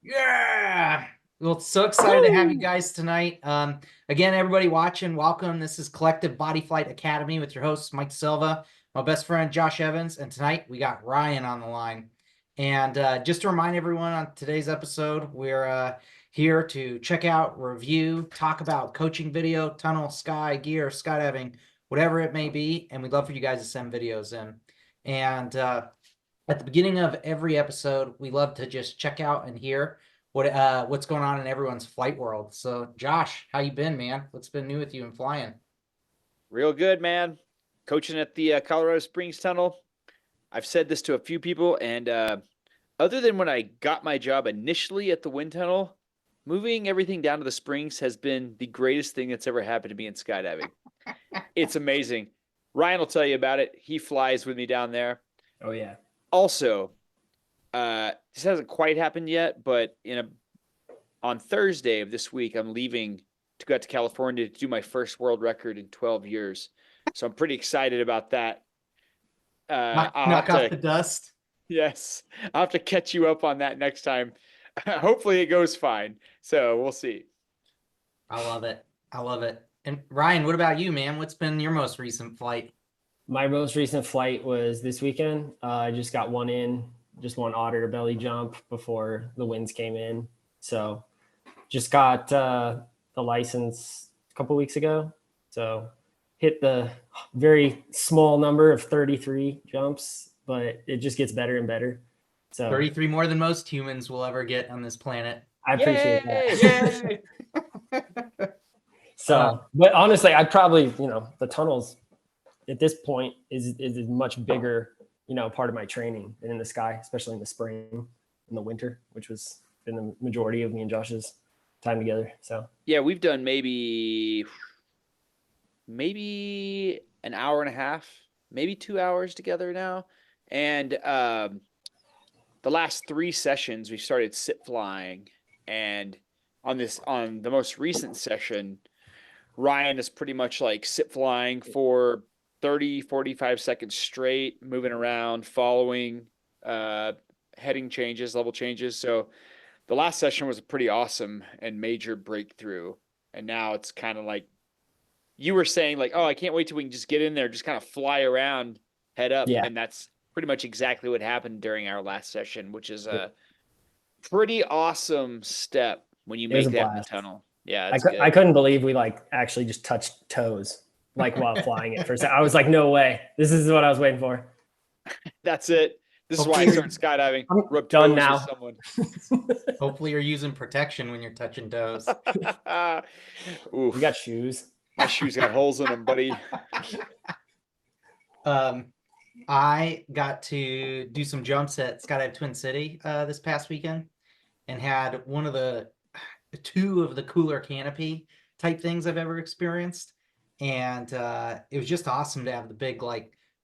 Yeah. Well, so excited to have you guys tonight. Again, everybody watching, welcome. This is Collective Bodyflight Academy with your host, Mike Silva, my best friend, Josh Evans. And tonight we got Ryan on the line. And just to remind everyone on today's episode, we're here to check out, review, talk about coaching video, tunnel, sky, gear, skydiving, whatever it may be. And we'd love for you guys to send videos in. And at the beginning of every episode, we love to just check out and hear what's going on in everyone's flight world. So, Josh, how you been, man? What's been new with you in flying? Real good, man. Coaching at the Colorado Springs Tunnel. I've said this to a few people, and other than when I got my job initially at the wind tunnel, moving everything down to the Springs has been the greatest thing that's ever happened to me in skydiving. It's amazing. Ryan will tell you about it. He flies with me down there. Oh, yeah. Also, this hasn't quite happened yet, but on Thursday of this week, I'm leaving to go out to California to do my first world record in 12 years. So I'm pretty excited about that. Knock off the dust. Yes. I'll have to catch you up on that next time. Hopefully it goes fine. So we'll see. I love it. I love it. And Ryan, what about you, man? What's been your most recent flight? My most recent flight was this weekend. I just got just one otter belly jump before the winds came in. So just got the license a couple weeks ago. So hit the very small number of 33 jumps, but it just gets better and better. So 33 more than most humans will ever get on this planet. I appreciate that. So, but honestly, I'd probably, the tunnels at this point is a much bigger, part of my training than in the sky, especially in the spring and the winter, which was been the majority of me and Josh's time together. So yeah, we've done maybe an hour and a half, maybe 2 hours together now. And the last 3 sessions we started sit flying, and on the most recent session, Ryan is pretty much like sit flying for 30, 45 seconds straight, moving around, following heading changes, level changes. So the last session was a pretty awesome and major breakthrough. And now it's kind of like you were saying, like, oh, I can't wait till we can just get in there, just kind of fly around, head up. Yeah. And that's pretty much exactly what happened during our last session, which is a pretty awesome step when you make that in the tunnel. Yeah, I couldn't believe we actually just touched toes while flying it for a second. I was like, no way. This is what I was waiting for. That's it. This is why I started skydiving. I'm done now. Hopefully you're using protection when you're touching toes. You got shoes. My shoes got holes in them, buddy. I got to do some jumps at Skydive Twin City this past weekend and had one of the 2 of the cooler canopy type things I've ever experienced. And it was just awesome to have the big,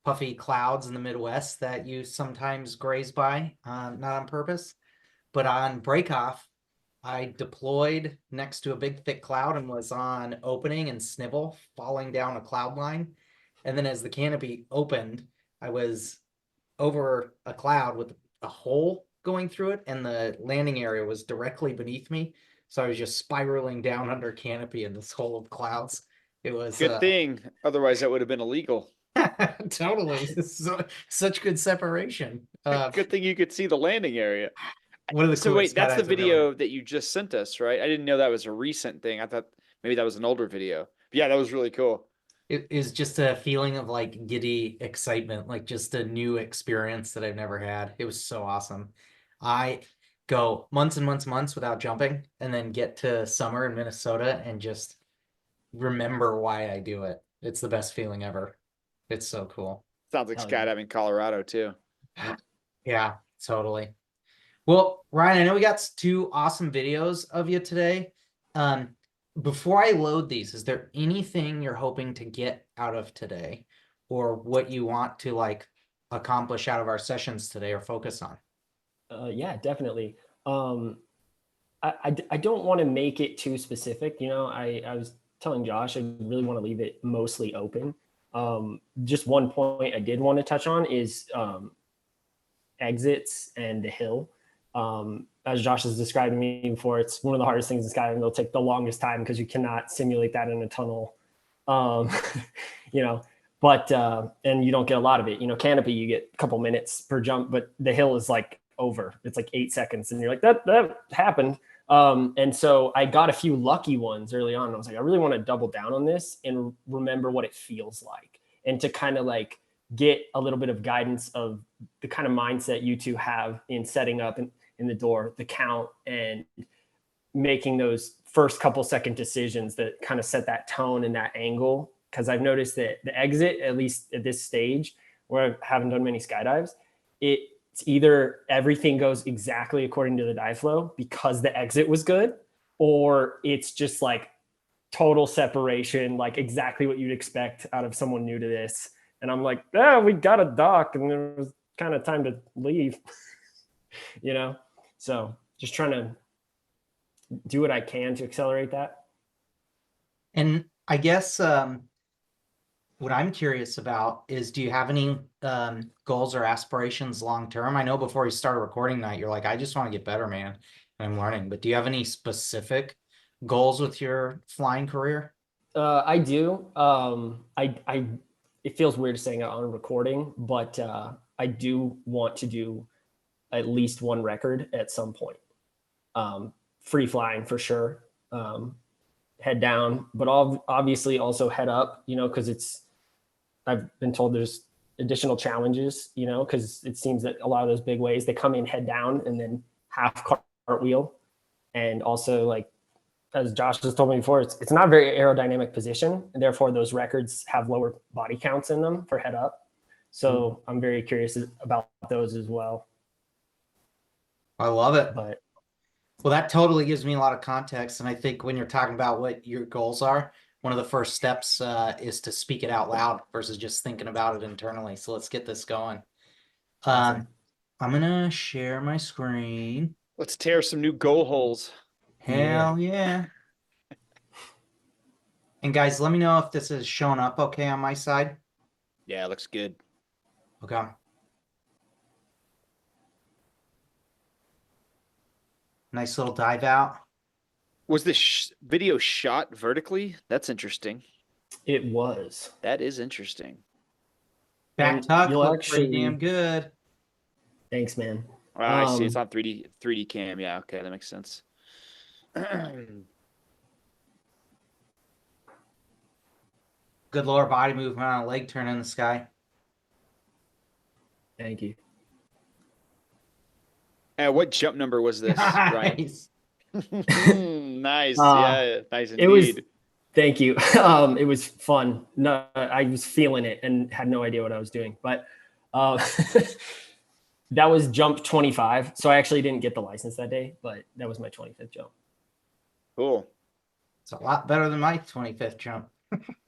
puffy clouds in the Midwest that you sometimes graze by, not on purpose. But on breakoff, I deployed next to a big, thick cloud and was on opening and snivel, falling down a cloud line. And then as the canopy opened, I was over a cloud with a hole going through it, and the landing area was directly beneath me. So I was just spiraling down under canopy in this hole of clouds. It was good thing. Otherwise, that would have been illegal. Totally. Such good separation. Good thing you could see the landing area. So wait, that's the video that you just sent us, right? I didn't know that was a recent thing. I thought maybe that was an older video. But yeah, that was really cool. It is just a feeling of giddy excitement, just a new experience that I've never had. It was so awesome. I go months and months without jumping, and then get to summer in Minnesota and just remember why I do it. It's the best feeling ever. It's so cool. Sounds like skydiving Colorado too. Yeah, totally. Well, Ryan, I know we got 2 awesome videos of you today. Before I load these, is there anything you're hoping to get out of today, or what you want to accomplish out of our sessions today or focus on? Yeah, definitely. I don't want to make it too specific. I was telling Josh, I really want to leave it mostly open. Just one point I did want to touch on is exits and the hill. As Josh has described to me before, it's one of the hardest things in skydiving. It'll take the longest time because you cannot simulate that in a tunnel. You know, but and you don't get a lot of it. You know, canopy, you get a couple minutes per jump, but the hill is like over. It's like 8 seconds, and you're like, that happened. And so I got a few lucky ones early on. I was like, I really want to double down on this and remember what it feels like, and to kind of like get a little bit of guidance of the kind of mindset you two have in setting up in the door, the count, and making those first couple second decisions that kind of set that tone and that angle. Because I've noticed that the exit, at least at this stage where I haven't done many skydives, it's either everything goes exactly according to the dive flow because the exit was good, or it's just like total separation, like exactly what you'd expect out of someone new to this. And I'm like, we got a dock, and it was kind of time to leave, you know? So just trying to do what I can to accelerate that. And I guess what I'm curious about is, do you have any goals or aspirations long term? I know before you started recording tonight, you're like, I just want to get better, man. And I'm learning. But do you have any specific goals with your flying career? I do. It feels weird saying it on recording, but I do want to do at least one record at some point. Free flying for sure. Head down, but obviously also head up, you know, because I've been told there's additional challenges, you know, because it seems that a lot of those big waves, they come in head down and then half cartwheel. And also, like, as Josh has told me before, it's not a very aerodynamic position, and therefore those records have lower body counts in them for head up. So I'm very curious about those as well. I love it. But well, that totally gives me a lot of context. And I think when you're talking about what your goals are, one of the first steps is to speak it out loud versus just thinking about it internally. So let's get this going. Awesome. I'm gonna share my screen. Let's tear some new goal holes. Hell yeah. And guys, let me know if this is showing up okay on my side. Yeah, looks good. Okay. Nice little dive out. Was this video shot vertically? That's interesting. It was. That is interesting. Back And tuck you'll looked pretty actually- damn good. Thanks, man. I see. It's on 3D cam. Yeah, okay, that makes sense. Good lower body movement on a leg turn in the sky. Thank you. What jump number was this, Ryan? Nice. Nice. Yeah, nice indeed. It was. Thank you. It was fun. No, I was feeling it and had no idea what I was doing, but that was jump 25. So I actually didn't get the license that day, but that was my 25th jump. Cool. It's a lot better than my 25th jump.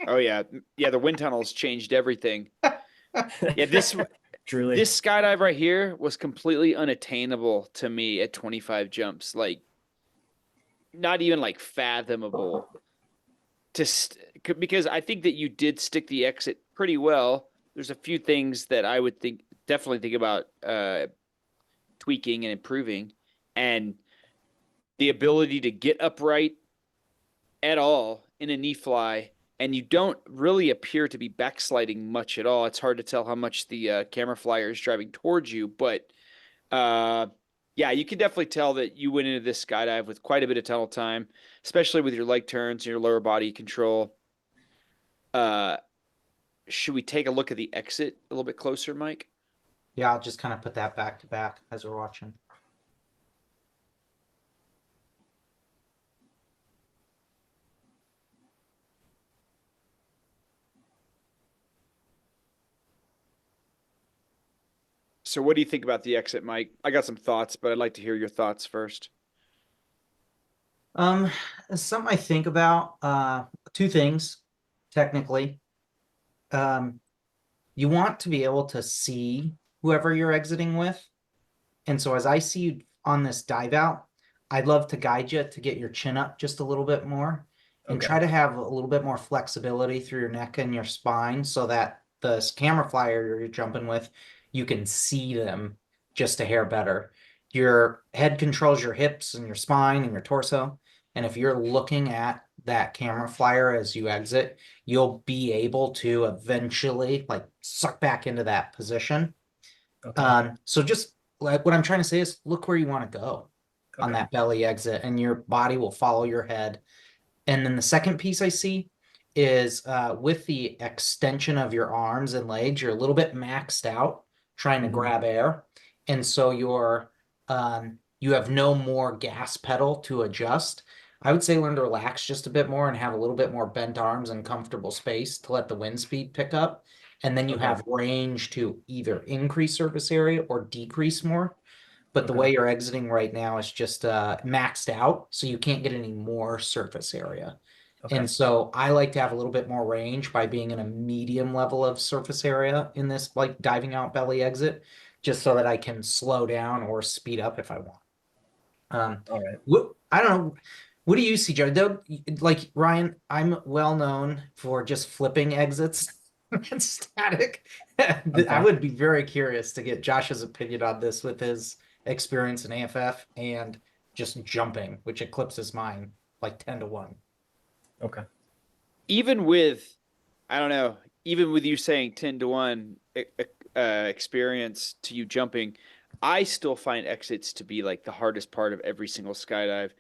Oh yeah. Yeah, the wind tunnels changed everything. Yeah, Truly. This skydive right here was completely unattainable to me at 25 jumps. Like, not even like fathomable. Because I think that you did stick the exit pretty well. There's a few things that I would definitely think about tweaking and improving, and the ability to get upright at all in a knee fly, and you don't really appear to be backsliding much at all. It's hard to tell how much the camera flyer is driving towards you, but yeah, you can definitely tell that you went into this skydive with quite a bit of tunnel time, especially with your leg turns and your lower body control. Should we take a look at the exit a little bit closer, Mike? Yeah, I'll just kind of put that back to back as we're watching. So what do you think about the exit, Mike? I got some thoughts, but I'd like to hear your thoughts first. Something I think about, two things, technically. You want to be able to see whoever you're exiting with. And so as I see you on this dive out, I'd love to guide you to get your chin up just a little bit more and try to have a little bit more flexibility through your neck and your spine so that the camera flyer you're jumping with, you can see them just a hair better. your head controls your hips and your spine and your torso. And if you're looking at that camera flyer as you exit, you'll be able to eventually like suck back into that position. Okay. So just like what I'm trying to say is look where you want to go on Okay. that belly exit, and your body will follow your head. And then the second piece I see is with the extension of your arms and legs, you're a little bit maxed out trying to Mhm. grab air. And so you have no more gas pedal to adjust. I would say learn to relax just a bit more and have a little bit more bent arms and comfortable space to let the wind speed pick up. And then you Okay. have range to either increase surface area or decrease more. But the Okay. way you're exiting right now is just maxed out, so you can't get any more surface area. Okay. And so I like to have a little bit more range by being in a medium level of surface area in this like diving out belly exit, just so that I can slow down or speed up if I want. All right. I don't know. What do you see, Joe? Like Ryan, I'm well known for just flipping exits and static. I Okay. would be very curious to get Josh's opinion on this with his experience in AFF and just jumping, which eclipses mine like 10-1. Okay. Even with, I don't know, even with you saying 10-1 experience to you jumping, I still find exits to be like the hardest part of every single skydive,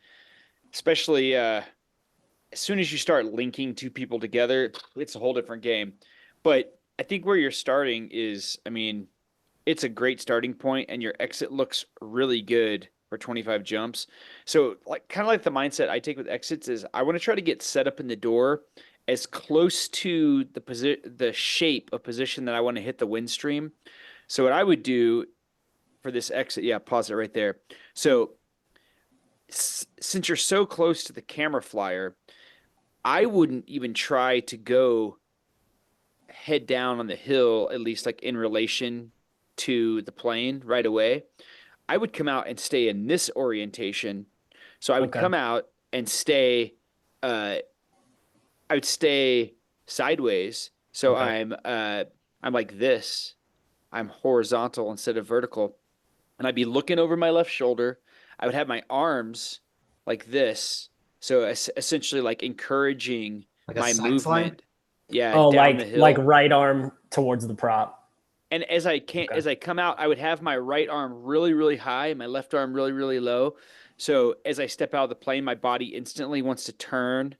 especially as soon as you start linking two people together, it's a whole different game. But I think where you're starting is, I mean, it's a great starting point, and your exit looks really good for 25 jumps. So, like, kind of like the mindset I take with exits is I want to try to get set up in the door as close to the shape of position that I want to hit the wind stream. So, what I would do for this exit, yeah, pause it right there. So, since you're so close to the camera flyer, I wouldn't even try to go head down on the hill, at least like in relation to the plane right away. I would come out and stay in this orientation. So I would Okay. come out and stay, I would stay sideways. So Okay. I'm like this. I'm horizontal instead of vertical. And I'd be looking over my left shoulder. I would have my arms like this. So essentially like encouraging Like a my side slide. movement. Yeah, Oh, down the like hill. right arm towards the prop. And Okay. as I come out, I would have my right arm really, really high, my left arm really, really low. So as I step out of the plane, my body instantly wants to turn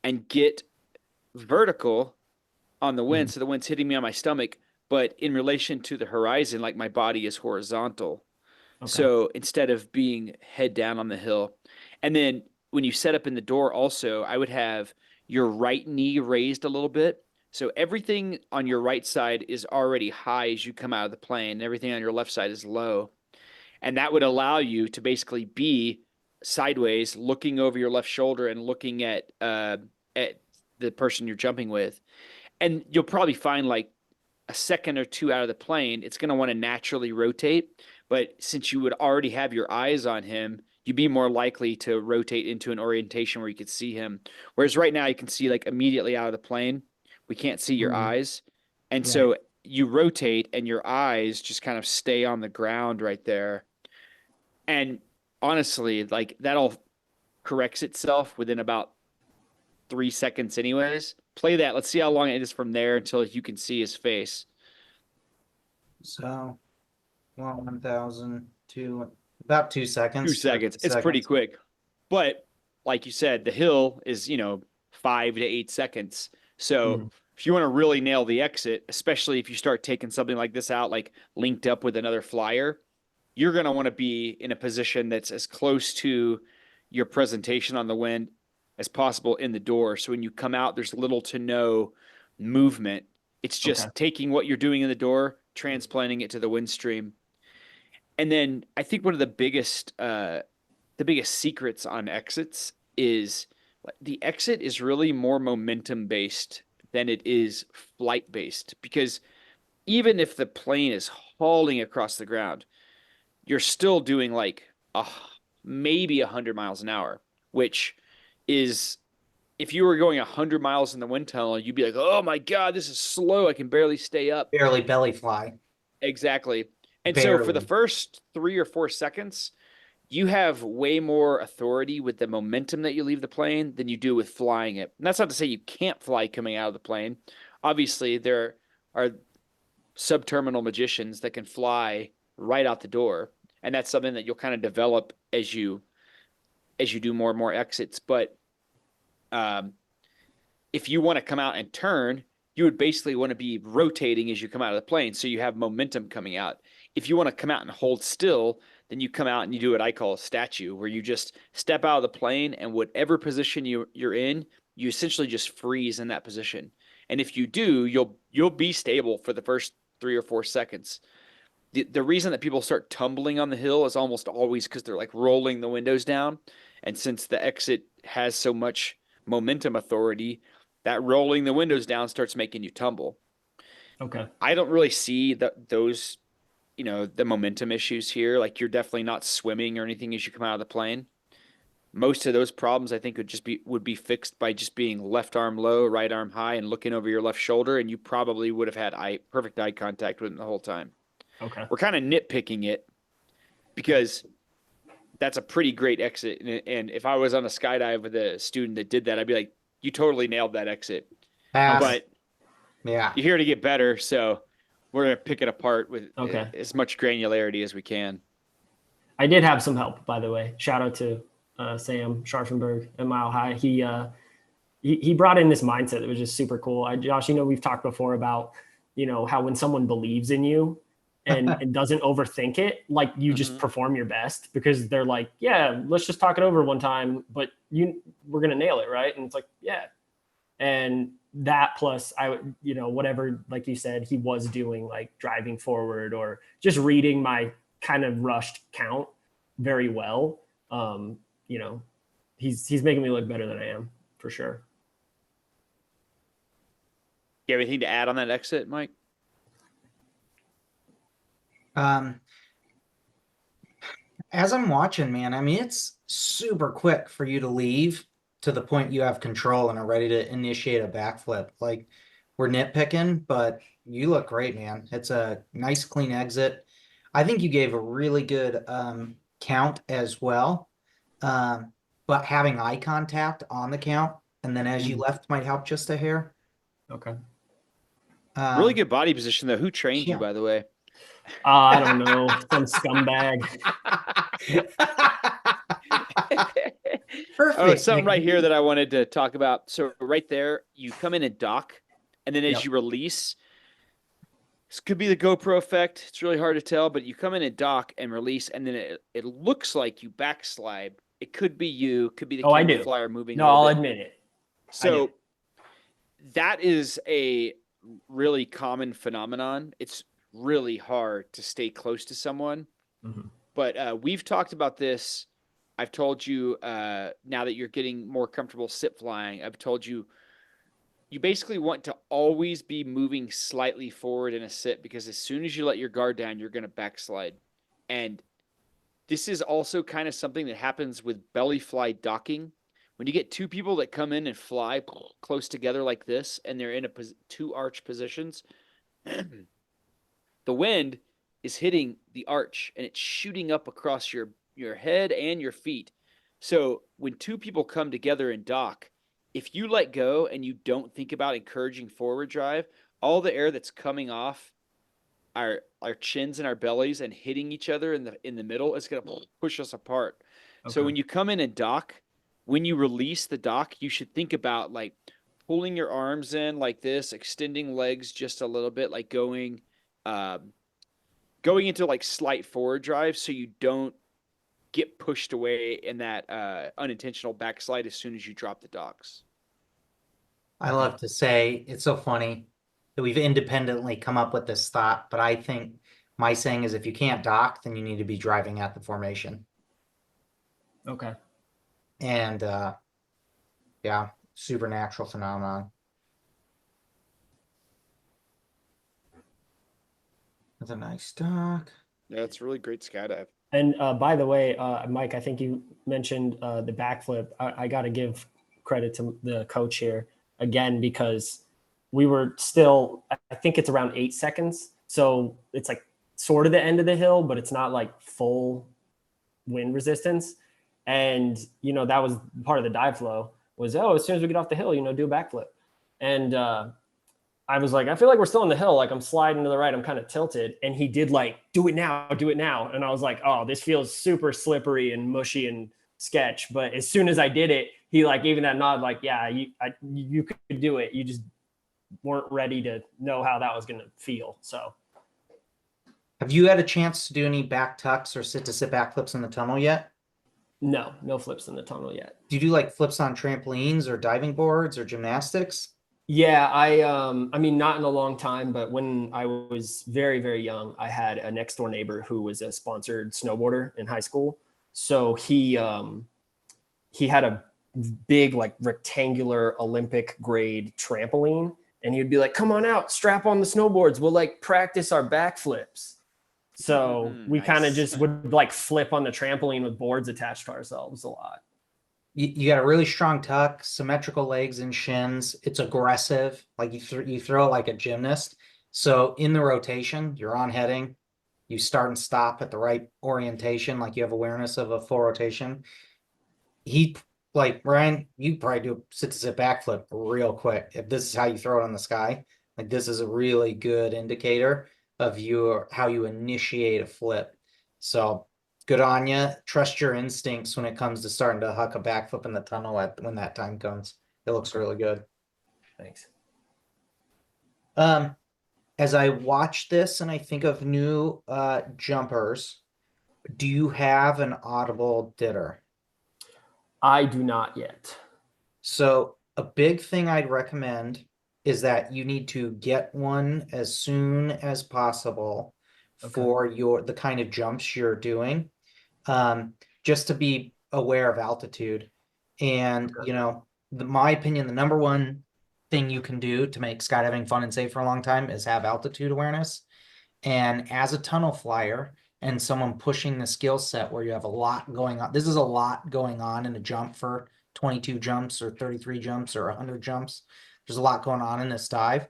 and get vertical on the wind. Mhm. So the wind's hitting me on my stomach, but in relation to the horizon, like my body is horizontal. Okay. So instead of being head down on the hill. And then when you set up in the door, also, I would have your right knee raised a little bit. So everything on your right side is already high as you come out of the plane. Everything on your left side is low. And that would allow you to basically be sideways, looking over your left shoulder and looking at the person you're jumping with. And you'll probably find like a second or two out of the plane, it's going to want to naturally rotate. But since you would already have your eyes on him, you'd be more likely to rotate into an orientation where you could see him. Whereas right now, you can see like immediately out of the plane, we can't see your Mhm. eyes. And Right. so you rotate and your eyes just kind of stay on the ground right there. And honestly, like that all corrects itself within about 3 seconds, anyways. Play that. Let's see how long it is from there until you can see his face. So 1,000 to about 2 seconds. 2 seconds. It's pretty quick. But like you said, the hill is, 5 to 8 seconds. So Mhm. if you want to really nail the exit, especially if you start taking something like this out, like linked up with another flyer, you're going to want to be in a position that's as close to your presentation on the wind as possible in the door. So when you come out, there's little to no movement. It's Okay. just taking what you're doing in the door, transplanting it to the wind stream. And then I think one of the biggest secrets on exits is the exit is really more momentum based than it is flight based, because even if the plane is hauling across the ground, you're still doing like maybe 100 miles an hour, which is, if you were going 100 miles in the wind tunnel, you'd be like, oh my God, this is slow. I can barely stay up. Barely belly fly. Exactly. And so for the Barely. first 3 or 4 seconds, you have way more authority with the momentum that you leave the plane than you do with flying it. And that's not to say you can't fly coming out of the plane. Obviously, there are subterminal magicians that can fly right out the door, and that's something that you'll kind of develop as you do more and more exits. But if you want to come out and turn, you would basically want to be rotating as you come out of the plane, so you have momentum coming out. If you want to come out and hold still, then you come out and you do what I call a statue, where you just step out of the plane, and whatever position you're in, you essentially just freeze in that position. And if you do, you'll be stable for the first 3 or 4 seconds. The reason that people start tumbling on the hill is almost always because they're like rolling the windows down. And since the exit has so much momentum authority, that rolling the windows down starts making you tumble. Okay. I don't really see those, the momentum issues here. Like, you're definitely not swimming or anything as you come out of the plane. Most of those problems, I think, would be fixed by just being left arm low, right arm high, and looking over your left shoulder, and you probably would have had perfect eye contact with him the whole time. Okay. We're kind of nitpicking it because that's a pretty great exit. And if I was on a skydive with a student that did that, I'd be like, you totally nailed that exit. Pass. But Yeah. you're here to get better, so we're going to pick it apart with Okay. as much granularity as we can. I did have some help, by the way. Shout out to Sam Scharfenberg at Mile High. He brought in this mindset that was just super cool. Josh, we've talked before about, how when someone believes in you and doesn't overthink it, like you just perform your best, because they're like, yeah, let's just talk it over one time, but we're going to nail it. Right. And it's like, yeah. And that plus whatever, like you said, he was doing, like driving forward or just reading my kind of rushed count very well. He's making me look better than I am, for sure. You have anything to add on that exit, Mike? As I'm watching, man, I mean, it's super quick for you to leave to the point you have control and are ready to initiate a backflip. Like, we're nitpicking, but you look great, man. It's a nice, clean exit. I think you gave a really good count as well. But having eye contact on the count and then as you left might help just a hair. Okay. Really good body position, though. Who trained you, by the way? I don't know. Some scumbag. Perfect. Oh, something right here that I wanted to talk about. So right there, you come in and dock, and then as you release, this could be the GoPro effect. It's really hard to tell, but you come in and dock and release, and then it looks like you backslide. It could be you, could be the camera flyer moving. No, I'll admit it. So that is a really common phenomenon. It's really hard to stay close to someone. But we've talked about this. I've told you now that you're getting more comfortable sit flying, I've told you basically want to always be moving slightly forward in a sit, because as soon as you let your guard down, you're going to backslide. And this is also kind of something that happens with belly fly docking. When you get two people that come in and fly close together like this, and they're in two arch positions, the wind is hitting the arch and it's shooting up across your head and your feet. So when two people come together and dock, if you let go and you don't think about encouraging forward drive, all the air that's coming off our chins and our bellies and hitting each other in the middle is going to push us apart. Okay. So when you come in and dock, when you release the dock, you should think about like pulling your arms in like this, extending legs just a little bit, like going into like slight forward drive, so you don't get pushed away in that unintentional backslide as soon as you drop the docks. I love to say it's so funny that we've independently come up with this thought, but I think my saying is if you can't dock, then you need to be driving at the formation. Okay. And yeah, supernatural phenomenon. That's a nice dock. Yeah, it's a really great skydive. And by the way, Mike, I think you mentioned the backflip. I got to give credit to the coach here again, because we were still, I think it's around 8 seconds. So it's like sort of the end of the hill, but it's not like full wind resistance. And, you know, that was part of the dive flow was, as soon as we get off the hill, you know, do a backflip. And I was like, I feel like we're still on the hill. Like I'm sliding to the right. I'm kind of tilted. And he did like, do it now. And I was like, oh, this feels super slippery and mushy and sketch. But as soon as I did it, he like gave me that nod, like, yeah, you could do it. You just weren't ready to know how that was going to feel. So. Have you had a chance to do any back tucks or sit to sit backflips in the tunnel yet? No flips in the tunnel yet. Do you do like flips on trampolines or diving boards or gymnastics? Yeah, I mean, not in a long time, but when I was very, very young, I had a next door neighbor who was a sponsored snowboarder in high school. So he had a big, like rectangular Olympic grade trampoline, and he'd be like, come on out, strap on the snowboards. We'll like practice our backflips. So we kind of just would like flip on the trampoline with boards attached to ourselves a lot. You got a really strong tuck, symmetrical legs and shins. It's aggressive, like you throw like a gymnast. So in the rotation, you're on heading. You start and stop at the right orientation, like you have awareness of a full rotation. Like Ryan, you probably do a sit to sit backflip real quick. If this is how you throw it on the sky, like this is a really good indicator of how you initiate a flip. So good on you. Trust your instincts when it comes to starting to huck a backflip in the tunnel when that time comes. It looks really good. Thanks. As I watch this and I think of new jumpers, do you have an audible ditter? I do not yet. So a big thing I'd recommend is that you need to get one as soon as possible for the kind of jumps you're doing, just to be aware of altitude. And, you know, my opinion, the number one thing you can do to make skydiving fun and safe for a long time is have altitude awareness. And as a tunnel flyer and someone pushing the skill set where you have a lot going on, this is a lot going on in a jump for 22 jumps or 33 jumps or 100 jumps. There's a lot going on in this dive.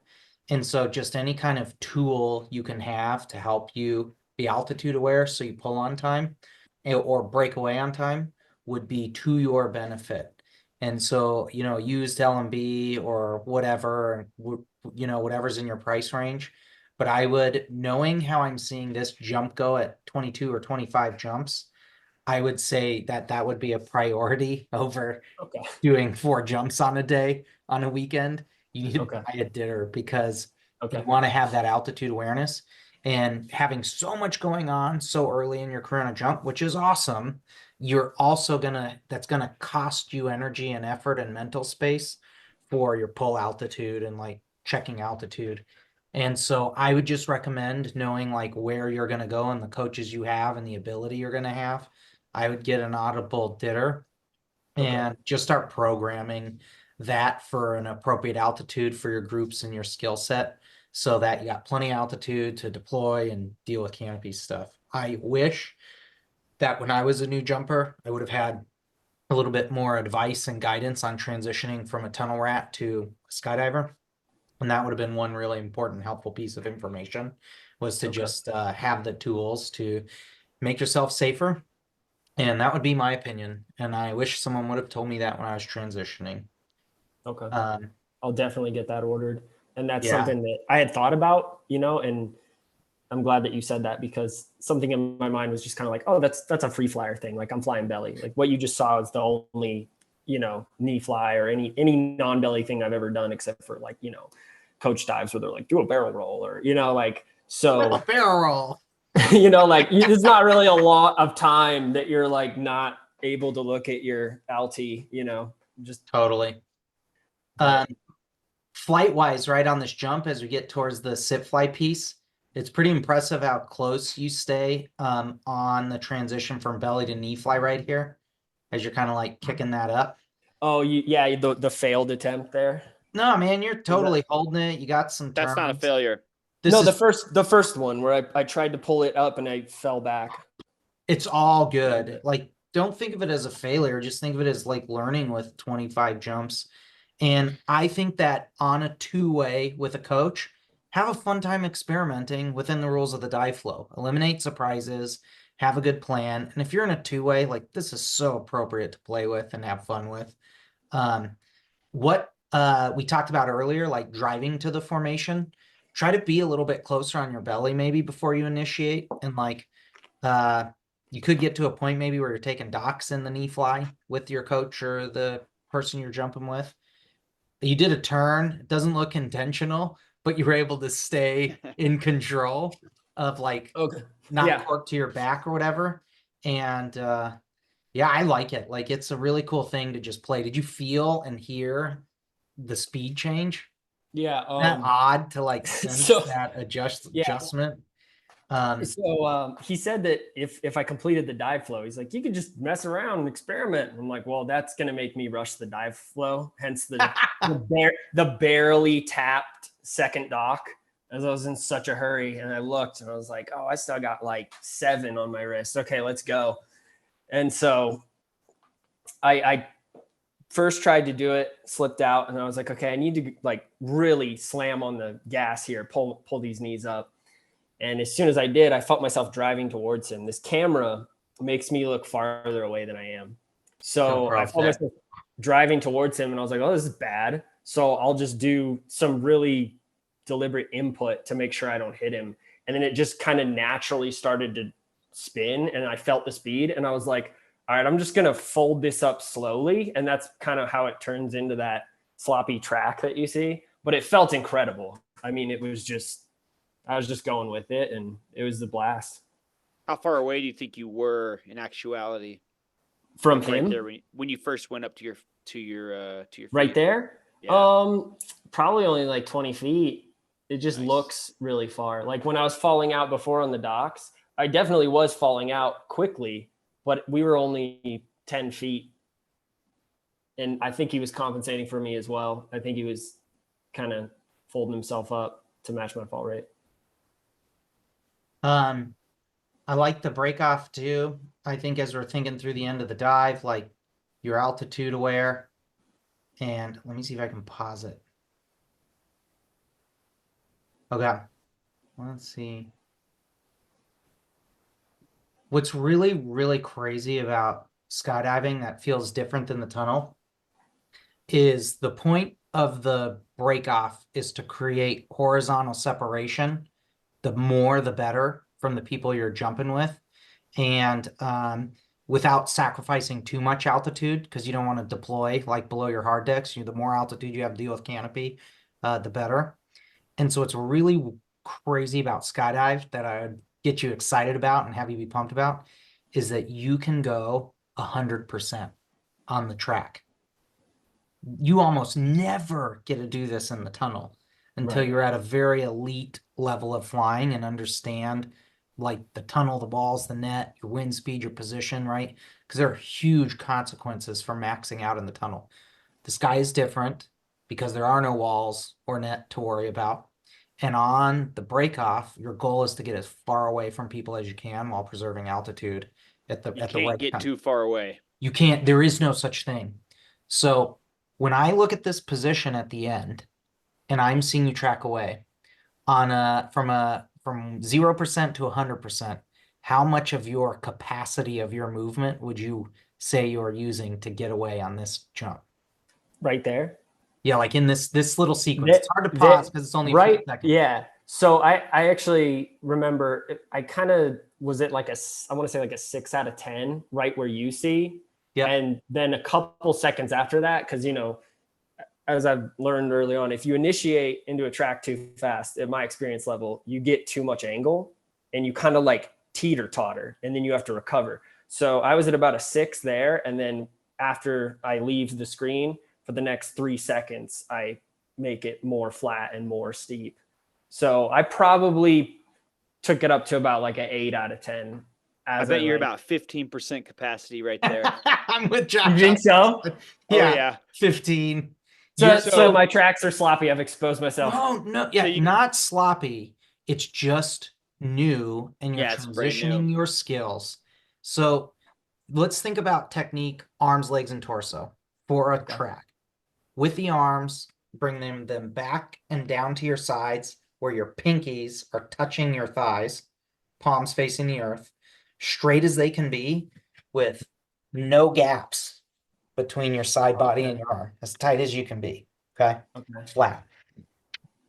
And so just any kind of tool you can have to help you be altitude aware so you pull on time or break away on time would be to your benefit. And so, you know, used LMB or whatever, you know, whatever's in your price range. But I would, knowing how I'm seeing this jump go at 22 or 25 jumps, I would say that would be a priority over doing 4 jumps on a day on a weekend. You need to buy a ditter because you want to have that altitude awareness, and having so much going on so early in your career on a jump, which is awesome. You're also that's gonna cost you energy and effort and mental space for your pull altitude and like checking altitude. And so I would just recommend knowing like where you're going to go and the coaches you have and the ability you're going to have. I would get an audible ditter and just start programming that for an appropriate altitude for your groups and your skill set so that you got plenty of altitude to deploy and deal with canopy stuff. I wish that when I was a new jumper, I would have had a little bit more advice and guidance on transitioning from a tunnel rat to a skydiver. And that would have been one really important, helpful piece of information, was to just have the tools to make yourself safer. And that would be my opinion. And I wish someone would have told me that when I was transitioning. I'll definitely get that ordered. And that's something that I had thought about, you know, and I'm glad that you said that, because something in my mind was just kind of like, oh, that's a free flyer thing. Like I'm flying belly. Like what you just saw is the only, you know, knee fly or any non-belly thing I've ever done, except for like, you know, coach dives where they're like, do a barrel roll, or, you know, like, so a barrel roll, you know, like it's not really a lot of time that you're like not able to look at your alti, you know, just totally. Flight wise, right on this jump, as we get towards the sit fly piece, it's pretty impressive how close you stay on the transition from belly to knee fly right here, as you're kind of like kicking that up. Oh, the failed attempt there. No, man, you're totally holding it. You got some turns. That's not a failure. The first one where I tried to pull it up and I fell back. It's all good. Like, don't think of it as a failure. Just think of it as like learning with 25 jumps. And I think that on a two-way with a coach, have a fun time experimenting within the rules of the dive flow. Eliminate surprises, have a good plan. And if you're in a two-way, like this is so appropriate to play with and have fun with. What we talked about earlier, like driving to the formation, try to be a little bit closer on your belly maybe before you initiate. And like you could get to a point maybe where you're taking docks in the knee fly with your coach or the person you're jumping with. You did a turn, it doesn't look intentional, but you were able to stay in control of like Okay. not Yeah. cork to your back or whatever. And yeah, I like it. Like it's a really cool thing to just play. Did you feel and hear the speed change? Yeah. Isn't that odd to like sense so- that Yeah. adjustment? So he said that if I completed the dive flow, he's like, you could just mess around and experiment. I'm like, well, that's gonna make me rush the dive flow. Hence the barely tapped second dock, as I was in such a hurry. And I looked and I was like, oh, I still got like 7 on my wrist. Okay, let's go. And so I first tried to do it, slipped out, and I was like, okay, I need to like really slam on the gas here, pull these knees up. And as soon as I did, I felt myself driving towards him. This camera makes me look farther away than I am. So I felt myself driving towards him and I was like, oh, this is bad. So I'll just do some really deliberate input to make sure I don't hit him. And then it just kind of naturally started to spin and I felt the speed and I was like, all right, I'm just going to fold this up slowly. And that's kind of how it turns into that sloppy track that you see. But it felt incredible. I mean, I was just going with it and it was the blast. How far away do you think you were in actuality From right him? there when you first went up to your feet? Right there? Yeah. Probably only like 20 feet. It just looks really far. Like when I was falling out before on the docks, I definitely was falling out quickly, but we were only 10 feet. And I think he was compensating for me as well. I think he was kind of folding himself up to match my fall rate. I like the break off too. I think as we're thinking through the end of the dive, like your altitude aware. And let me see if I can pause it. Okay. Let's see. What's really, really crazy about skydiving that feels different than the tunnel is the point of the break off is to create horizontal separation. The more, the better from the people you're jumping with. And without sacrificing too much altitude, because you don't want to deploy like below your hard decks. The more altitude you have to deal with canopy, the better. And so it's really crazy about skydive that I would get you excited about and have you be pumped about is that you can go 100% on the track. You almost never get to do this in the tunnel until you're at a very elite level of flying and understand like the tunnel, the balls, the net, your wind speed, your position, right? Because there are huge consequences for maxing out in the tunnel. The sky is different because there are no walls or net to worry about. And on the break off, your goal is to get as far away from people as you can while preserving altitude at the You right can't get time. too far away. You can't, there is no such thing. So when I look at this position at the end and I'm seeing you track away on from 0% to 100%, how much of your capacity of your movement would you say you're using to get away on this jump? Right there. Yeah, like in this little sequence. It's hard to pause because it's only a few seconds. Yeah. So I actually remember I kind of was at like I want to say like a 6 out of 10, right where you see. Yeah. And then a couple seconds after that, because as I've learned early on, if you initiate into a track too fast, at my experience level, you get too much angle and you kind of like teeter-totter and then you have to recover. So I was at about a 6 there. And then after I leave the screen for the next 3 seconds, I make it more flat and more steep. So I probably took it up to about like an 8 out of 10. I bet you're about 15% capacity right there. I'm with Josh. You think so? Yeah, Oh, yeah. 15. So my tracks are sloppy. I've exposed myself. No, yeah, not sloppy. It's just new and you're transitioning your skills. So let's think about technique, arms, legs, and torso for a track. With the arms, bring them back and down to your sides, where your pinkies are touching your thighs, palms facing the earth, straight as they can be, with no gaps between your side body and your arm, as tight as you can be. Okay. Flat.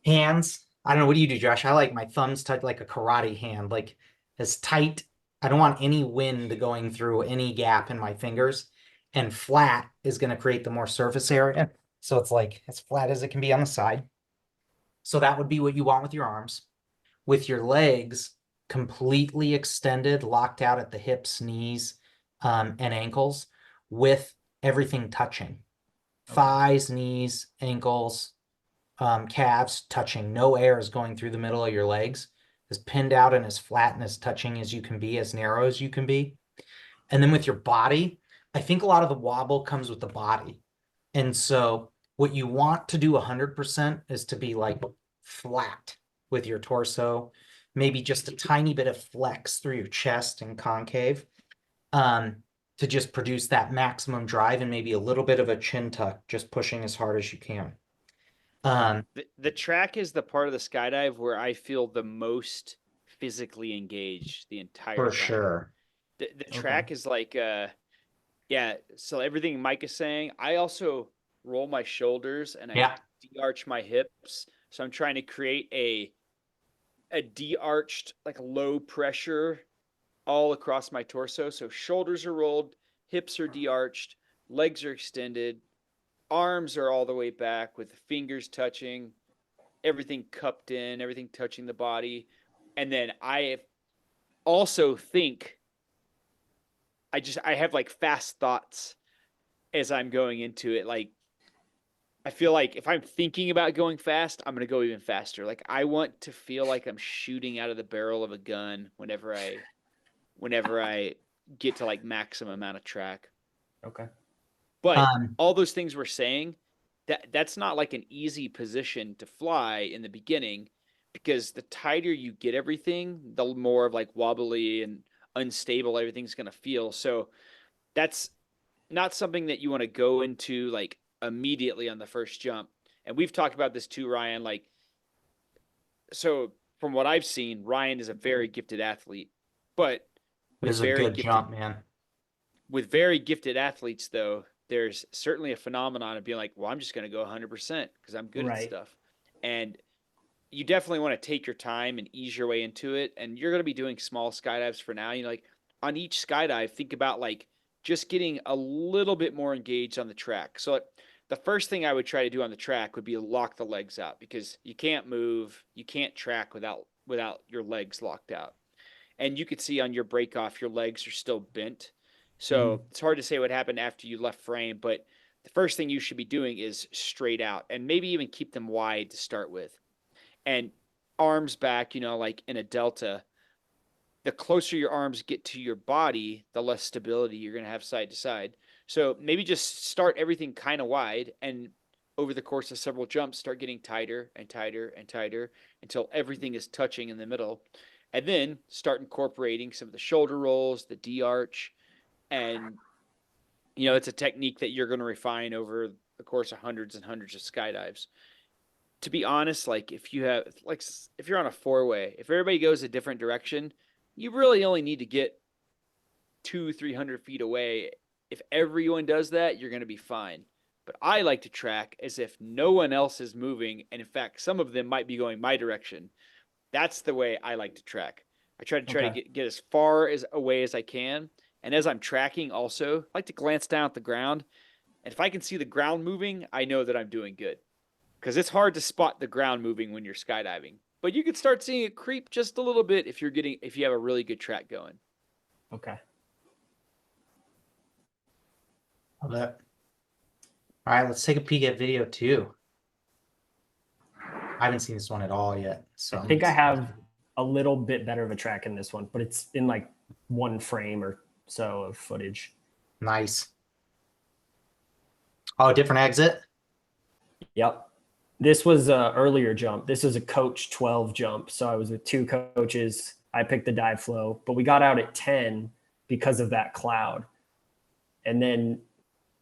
Hands. I don't know. What do you do, Josh? I like my thumbs touch like a karate hand, like as tight. I don't want any wind going through any gap in my fingers. And flat is going to create the more surface area. So it's like as flat as it can be on the side. So that would be what you want with your arms. With your legs completely extended, locked out at the hips, knees, and ankles, with everything touching. Thighs, knees, ankles, calves touching. No air is going through the middle of your legs. As pinned out and as flat and as touching as you can be, as narrow as you can be. And then with your body, I think a lot of the wobble comes with the body. And so what you want to do 100% is to be like flat with your torso, maybe just a tiny bit of flex through your chest and concave, to just produce that maximum drive, and maybe a little bit of a chin tuck, just pushing as hard as you can. The track is the part of the skydive where I feel the most physically engaged the entire For time. sure. The track is like, yeah. So everything Mike is saying, I also roll my shoulders and I de-arch my hips. So I'm trying to create a de-arched, like low pressure all across my torso. So shoulders are rolled, hips are de-arched, legs are extended, arms are all the way back with the fingers touching, everything cupped in, everything touching the body. And then I also think I have like fast thoughts as I'm going into it. Like, I feel like if I'm thinking about going fast, I'm going to go even faster. Like, I want to feel like I'm shooting out of the barrel of a gun whenever I get to like maximum amount of track. Okay. But all those things we're saying, that's not like an easy position to fly in the beginning, because the tighter you get everything, the more of like wobbly and unstable everything's going to feel. So that's not something that you want to go into like immediately on the first jump. And we've talked about this too, Ryan. Like, so from what I've seen, Ryan is a very gifted athlete, but It is a good jump, man. With very gifted athletes, though, there's certainly a phenomenon of being like, well, I'm just going to go 100% because I'm good at stuff. And you definitely want to take your time and ease your way into it. And you're going to be doing small skydives for now. You know, like on each skydive, think about like just getting a little bit more engaged on the track. So the first thing I would try to do on the track would be to lock the legs out, because you can't move, you can't track without your legs locked out. And you could see on your break off, your legs are still bent. So it's hard to say what happened after you left frame, but the first thing you should be doing is straight out, and maybe even keep them wide to start with. And arms back, you know, like in a delta, the closer your arms get to your body, the less stability you're going to have side to side. So maybe just start everything kind of wide, and over the course of several jumps, start getting tighter and tighter and tighter until everything is touching in the middle. And then start incorporating some of the shoulder rolls, the D-arch. And, you know, it's a technique that you're going to refine over the course of hundreds and hundreds of skydives. To be honest, like if you're on a four-way, if everybody goes a different direction, you really only need to get 200-300 feet away. If everyone does that, you're going to be fine. But I like to track as if no one else is moving. And in fact, some of them might be going my direction. That's the way I like to track. I try to get as far away as I can. And as I'm tracking also, I like to glance down at the ground. And if I can see the ground moving, I know that I'm doing good. Because it's hard to spot the ground moving when you're skydiving. But you can start seeing it creep just a little bit if you have a really good track going. Okay. Love that. All right, let's take a peek at video 2. I haven't seen this one at all yet. So I think I have a little bit better of a track in this one, but it's in like one frame or so of footage. Nice. Oh, different exit? Yep. This was an earlier jump. This is a coach 12 jump. So I was with 2 coaches. I picked the dive flow, but we got out at 10 because of that cloud. And then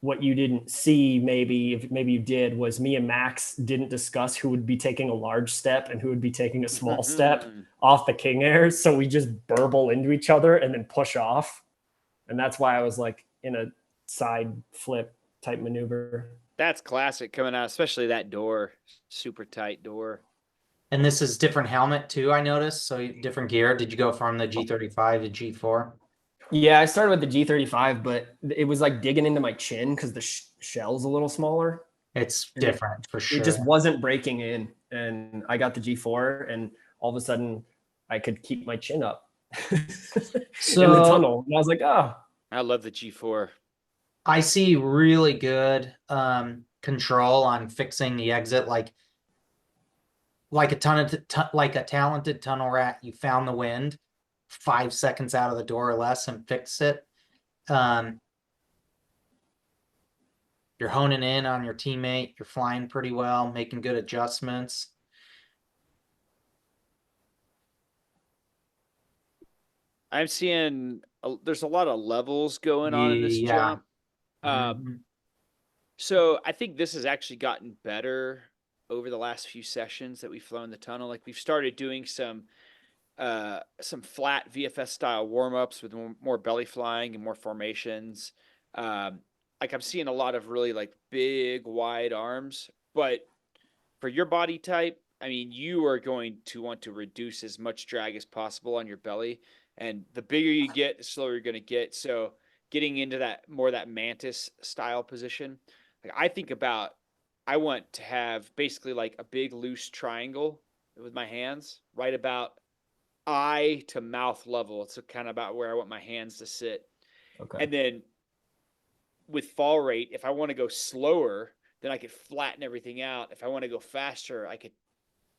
what you didn't see, maybe if maybe you did, was me and Max didn't discuss who would be taking a large step and who would be taking a small step off the king airs. So we just burble into each other and then push off. And that's why I was like in a side flip type maneuver. That's classic coming out, especially that door, super tight door. And this is different helmet too, I noticed. So different gear. Did you go from the G35 to G4? Yeah, I started with the G35, but it was like digging into my chin because the shell's a little smaller. It's different for sure. It just wasn't breaking in. And I got the G4, and all of a sudden I could keep my chin up in the tunnel. And I was like, oh. I love the G4. I see really good control on fixing the exit, like a talented tunnel rat. You found the wind 5 seconds out of the door or less and fixed it. You're honing in on your teammate. You're flying pretty well, making good adjustments. I'm seeing there's a lot of levels going on in this jump. So I think this has actually gotten better over the last few sessions that we've flown the tunnel. Like we've started doing some flat VFS style warm-ups with more belly flying and more formations. Like I'm seeing a lot of really like big wide arms, but for your body type, I mean, you are going to want to reduce as much drag as possible on your belly, and the bigger you get, the slower you're going to get. So getting into that mantis style position, like I want to have basically like a big loose triangle with my hands right about eye to mouth level. It's kind of about where I want my hands to sit. Okay. And then with fall rate, if I want to go slower, then I could flatten everything out. If I want to go faster, I could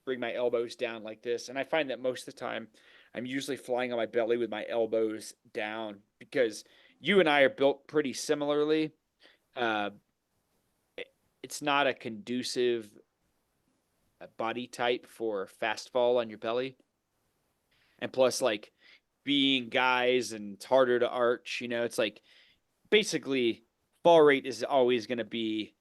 bring my elbows down like this. And I find that most of the time I'm usually flying on my belly with my elbows down because you and I are built pretty similarly. It's not a conducive body type for fast fall on your belly. And plus, like, being guys and it's harder to arch, it's like basically fall rate is always going to be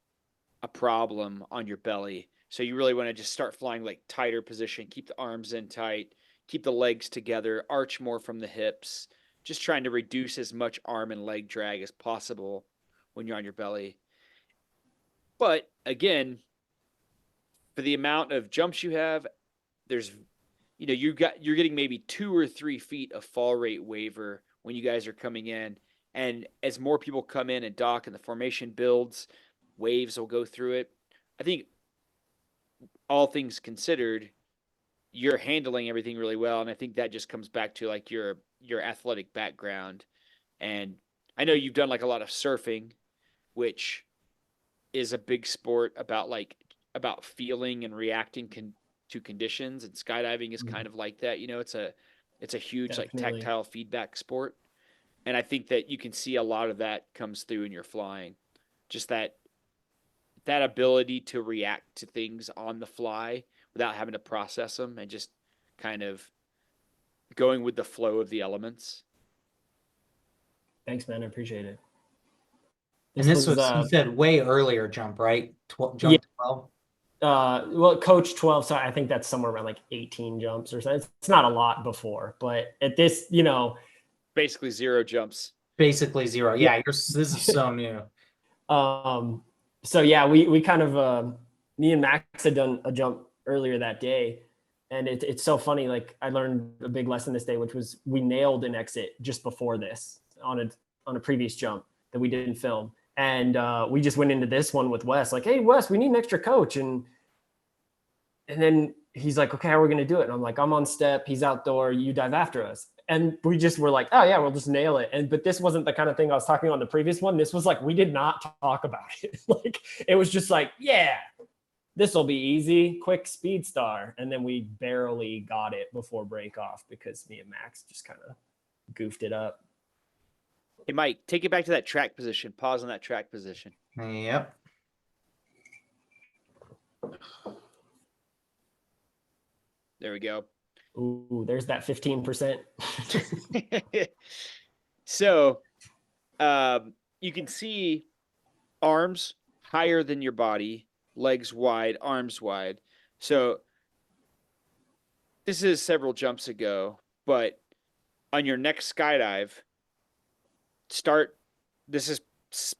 a problem on your belly. So you really want to just start flying like tighter position, keep the arms in tight, keep the legs together, arch more from the hips, just trying to reduce as much arm and leg drag as possible when you're on your belly. But again, for the amount of jumps you have, there's you're getting maybe 2 or 3 feet of fall rate waiver when you guys are coming in. And as more people come in and dock and the formation builds, waves will go through it. I think all things considered, you're handling everything really well. And I think that just comes back to like your athletic background. And I know you've done like a lot of surfing, which is a big sport about feeling and reacting to conditions, and skydiving is kind of like that. It's a huge Definitely. like tactile feedback sport, and I think that you can see a lot of that comes through in your flying, just that ability to react to things on the fly without having to process them and just kind of going with the flow of the elements. Thanks, man. I appreciate it. And this was you said way earlier jump, right? Jump 12. Well, coach 12, so I think that's somewhere around like 18 jumps or something. It's not a lot before, but at this, basically 0 jumps. Basically 0. Yeah, this is so new. So yeah, we kind of me and Max had done a jump earlier that day, and it's so funny. Like I learned a big lesson this day, which was we nailed an exit just before this on a previous jump that we didn't film. And we just went into this one with Wes, like, hey, Wes, we need an extra coach. And then he's like, okay, how are we going to do it? And I'm like, I'm on step. He's outdoor. You dive after us. And we just were like, oh, yeah, we'll just nail it. But this wasn't the kind of thing I was talking on the previous one. This was like, we did not talk about it. Like, it was just like, yeah, this will be easy, quick speed star. And then we barely got it before break off because me and Max just kind of goofed it up. Hey, Mike, take it back to that track position. Pause on that track position. Yep. There we go. Ooh, there's that 15%. So you can see arms higher than your body, legs wide, arms wide. So this is several jumps ago, but on your next skydive, start. This is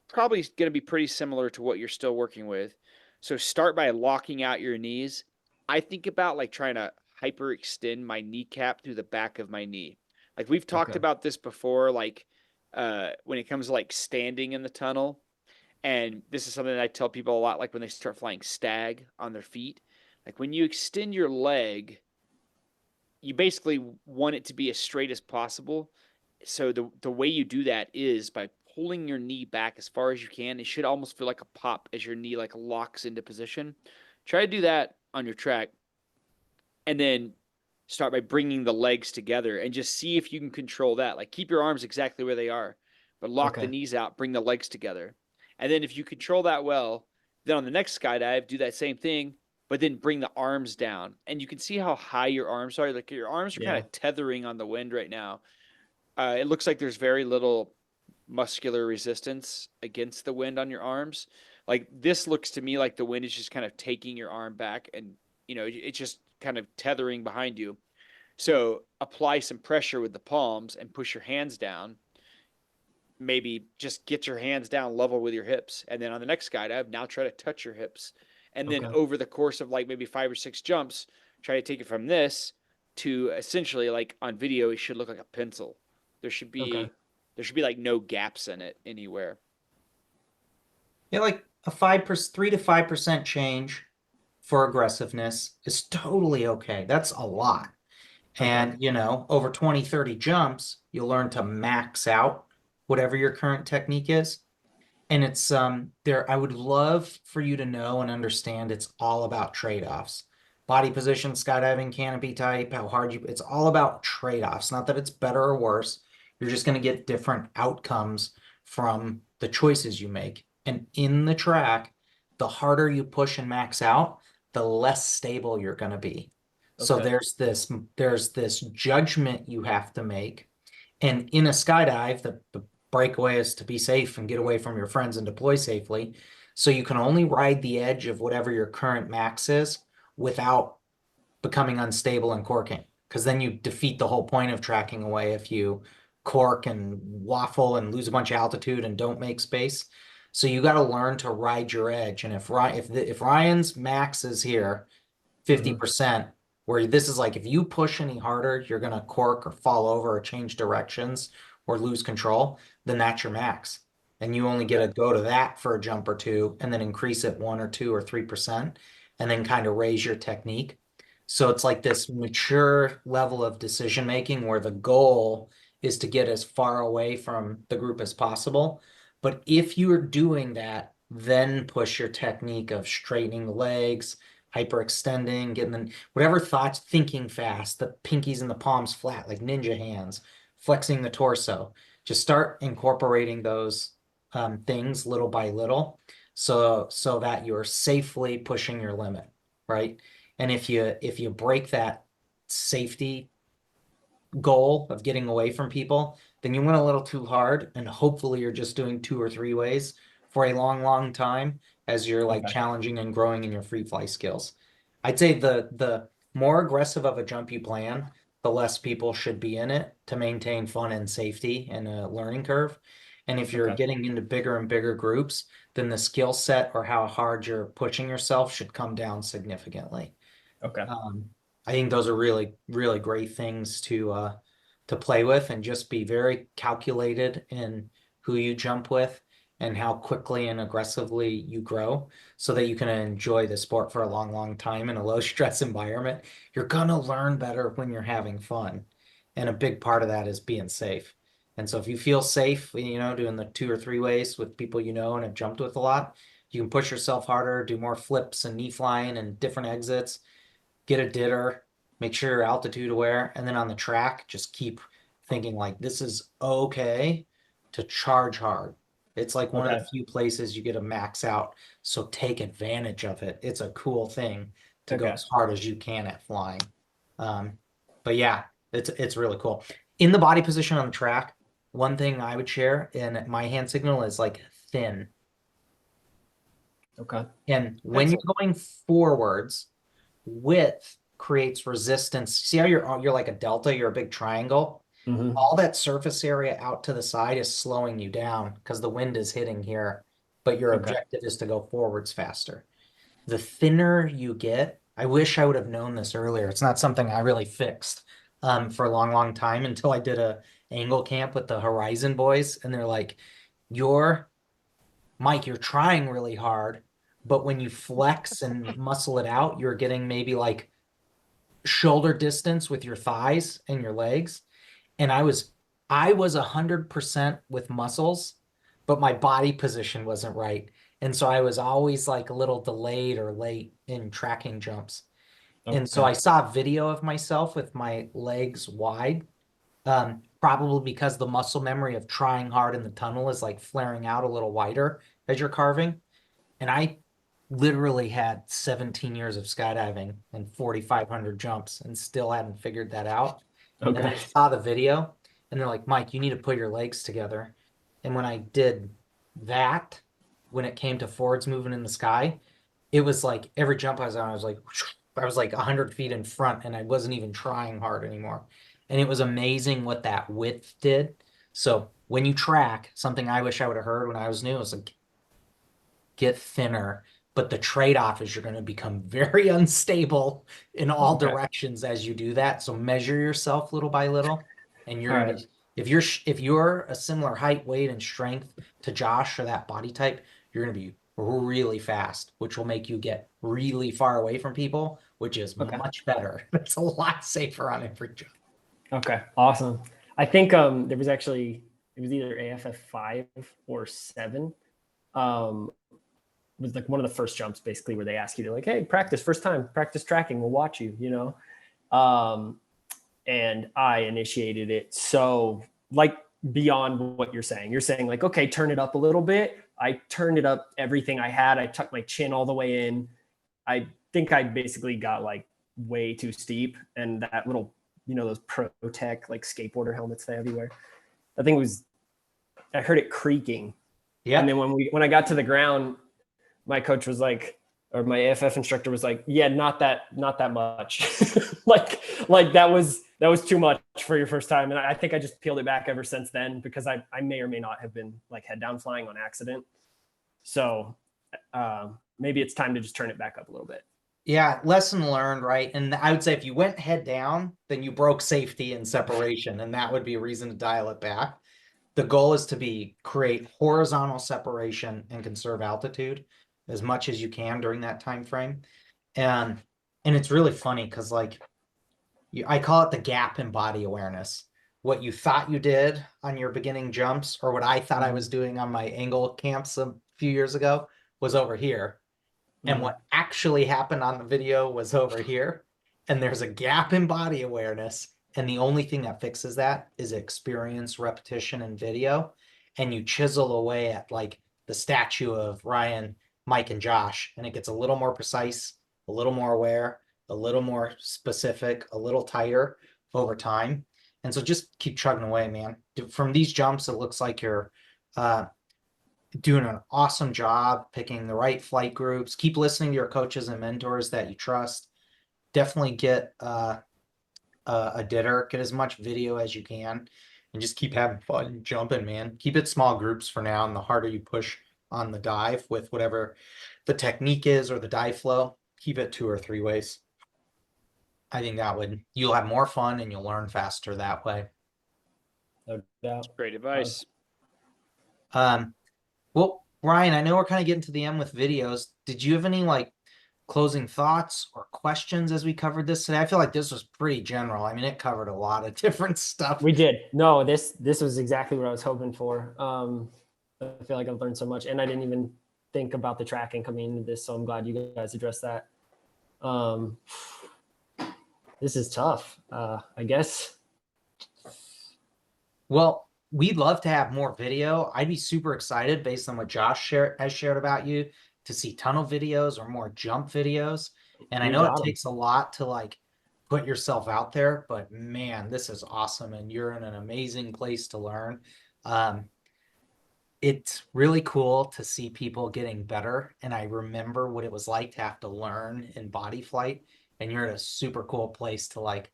probably going to be pretty similar to what you're still working with. So start by locking out your knees. I think about like trying to hyperextend my kneecap through the back of my knee. Like we've talked Okay. about this before, like when it comes to like standing in the tunnel. And this is something that I tell people a lot, like when they start flying stag on their feet. Like when you extend your leg, you basically want it to be as straight as possible. So the way you do that is by pulling your knee back as far as you can. It should almost feel like a pop as your knee like locks into position. Try to do that on your track, and then start by bringing the legs together and just see if you can control that. Like keep your arms exactly where they are, but lock the Okay. knees out, bring the legs together. And then if you control that well, then on the next skydive, do that same thing, but then bring the arms down. And you can see how high your arms are. Like your arms are kind Yeah. of tethering on the wind right now. It looks like there's very little muscular resistance against the wind on your arms. Like this looks to me like the wind is just kind of taking your arm back, and it's just kind of tethering behind you. So apply some pressure with the palms and push your hands down. Maybe just get your hands down level with your hips. And then on the next skydive, now try to touch your hips. And then Okay. over the course of like maybe 5 or 6 jumps, try to take it from this to essentially like on video, it should look like a pencil. There should Okay. be there should be like no gaps in it anywhere. Yeah, like a 5%, 3 to 5% change for aggressiveness is totally okay. That's a lot. Okay. And, over 20, 30 jumps, you'll learn to max out whatever your current technique is. And it's there, I would love for you to know and understand it's all about trade-offs. Body position, skydiving, canopy type, how hard it's all about trade-offs. Not that it's better or worse. You're just going to get different outcomes from the choices you make. And in the track, the harder you push and max out, the less stable you're going to be. So Okay. there's this judgment you have to make. And in a skydive, the breakaway is to be safe and get away from your friends and deploy safely. So you can only ride the edge of whatever your current max is without becoming unstable and corking. Because then you defeat the whole point of tracking away if you cork and waffle and lose a bunch of altitude and don't make space. So you got to learn to ride your edge. And if Ryan's max is here, 50%, where this is like if you push any harder, you're gonna cork or fall over or change directions or lose control, then that's your max. And you only get to go to that for a jump or two and then increase it 1 or 2 or 3% and then kind of raise your technique. So it's like this mature level of decision making where the goal is to get as far away from the group as possible. But if you're doing that, then push your technique of straightening the legs, hyperextending, getting the whatever thoughts, thinking fast, the pinkies and the palms flat like ninja hands, flexing the torso. Just start incorporating those things little by little, so that you're safely pushing your limit, right? And if you break that safety goal of getting away from people, then you went a little too hard, and hopefully you're just doing 2 or 3 ways for a long, long time as you're like Okay. challenging and growing in your free fly skills. I'd say the more aggressive of a jump you plan, the less people should be in it to maintain fun and safety and a learning curve. And if you're Okay. getting into bigger and bigger groups, then the skill set or how hard you're pushing yourself should come down significantly. Okay. I think those are really, really great things to play with and just be very calculated in who you jump with and how quickly and aggressively you grow so that you can enjoy the sport for a long, long time in a low stress environment. You're gonna learn better when you're having fun. And a big part of that is being safe. And so if you feel safe, doing the 2 or 3 ways with people and have jumped with a lot, you can push yourself harder, do more flips and knee flying and different exits, get a ditter, make sure you're altitude aware, and then on the track, just keep thinking like this is okay to charge hard. It's like one of Okay. the few places you get to max out, so take advantage of it. It's a cool thing to go Okay. as hard as you can at flying. Um, but yeah, it's really cool. In the body position on the track, one thing I would share in my hand signal is like thin. Okay. And when you're Excellent. going forwards, width creates resistance. See how you're like a delta, you're a big triangle. Hmm. All that surface area out to the side is slowing you down because the wind is hitting here, but your Okay. objective is to go forwards faster. The thinner you get, I wish I would have known this earlier. It's not something I really fixed for a long, long time until I did a angle camp with the Horizon boys, and they're like, "You're Mike, you're trying really hard, but when you flex and muscle it out, you're getting maybe like shoulder distance with your thighs and your legs." And I was 100% with muscles, but my body position wasn't right. And so I was always like a little delayed or late in tracking jumps. And so Okay. I saw a video of myself with my legs wide, probably because the muscle memory of trying hard in the tunnel is like flaring out a little wider as you're carving. And I literally had 17 years of skydiving and 4,500 jumps and still hadn't figured that out. And Okay. I saw the video and they're like, Mike, you need to put your legs together. And when I did that, when it came to forwards moving in the sky, it was like every jump I was on, I was like 100 feet in front and I wasn't even trying hard anymore. And it was amazing what that width did. So when you track, something I wish I would have heard when I was new was like, get thinner. But the trade-off is you're going to become very unstable in all Okay. directions as you do that. So measure yourself little by little, and you're All going right. to if you're a similar height, weight, and strength to Josh or that body type, you're going to be really fast, which will make you get really far away from people, which is Okay. much better. It's a lot safer on every jump. Okay. Awesome. I think there was actually it was either AFF 5 or 7. It was like one of the first jumps basically where they ask you to like, hey, practice first time, practice tracking, we'll watch you, you know. And I initiated it. So like beyond what you're saying. You're saying like, okay, turn it up a little bit. I turned it up everything I had. I tucked my chin all the way in. I think I basically got like way too steep. And that little, you know, those Pro Tech like skateboarder helmets they have you wear. I think it was, I heard it creaking. Yeah. And then when I got to the ground, my coach was like, or my AFF instructor was like, yeah, not that much. like that was too much for your first time. And I think I just peeled it back ever since then because I may or may not have been like head down flying on accident. So maybe it's time to just turn it back up a little bit. Yeah, lesson learned, right? And I would say if you went head down, then you broke safety and separation, and that would be a reason to dial it back. The goal is to create horizontal separation and conserve altitude as much as you can during that time frame. And it's really funny because like I call it the gap in body awareness. What you thought you did on your beginning jumps, or what I thought I was doing on my angle camps a few years ago, was over here. And what actually happened on the video was over here. And there's a gap in body awareness. And the only thing that fixes that is experience, repetition, and video. And you chisel away at like the statue of Ryan, Mike, and Josh. And it gets a little more precise, a little more aware, a little more specific, a little tighter over time. And so just keep chugging away, man. From these jumps, it looks like you're doing an awesome job picking the right flight groups. Keep listening to your coaches and mentors that you trust. Definitely get a ditter, get as much video as you can, and just keep having fun jumping, man. Keep it small groups for now, and the harder you push on the dive with whatever the technique is or the dive flow, keep it 2 or 3 ways. I think you'll have more fun and you'll learn faster that way. No doubt. Great advice. Well, Ryan, I know we're kind of getting to the end with videos. Did you have any like closing thoughts or questions as we covered this today? I feel like this was pretty general. I mean, it covered a lot of different stuff. We did. No, this was exactly what I was hoping for. I feel like I've learned so much, and I didn't even think about the tracking coming into this, so I'm glad you guys addressed that. This is tough, I guess. Well, we'd love to have more video. I'd be super excited based on what Josh has shared about you to see tunnel videos or more jump videos. And I know it takes a lot to like put yourself out there, but man, this is awesome. And you're in an amazing place to learn. it's really cool to see people getting better. And I remember what it was like to have to learn in body flight. And you're at a super cool place to like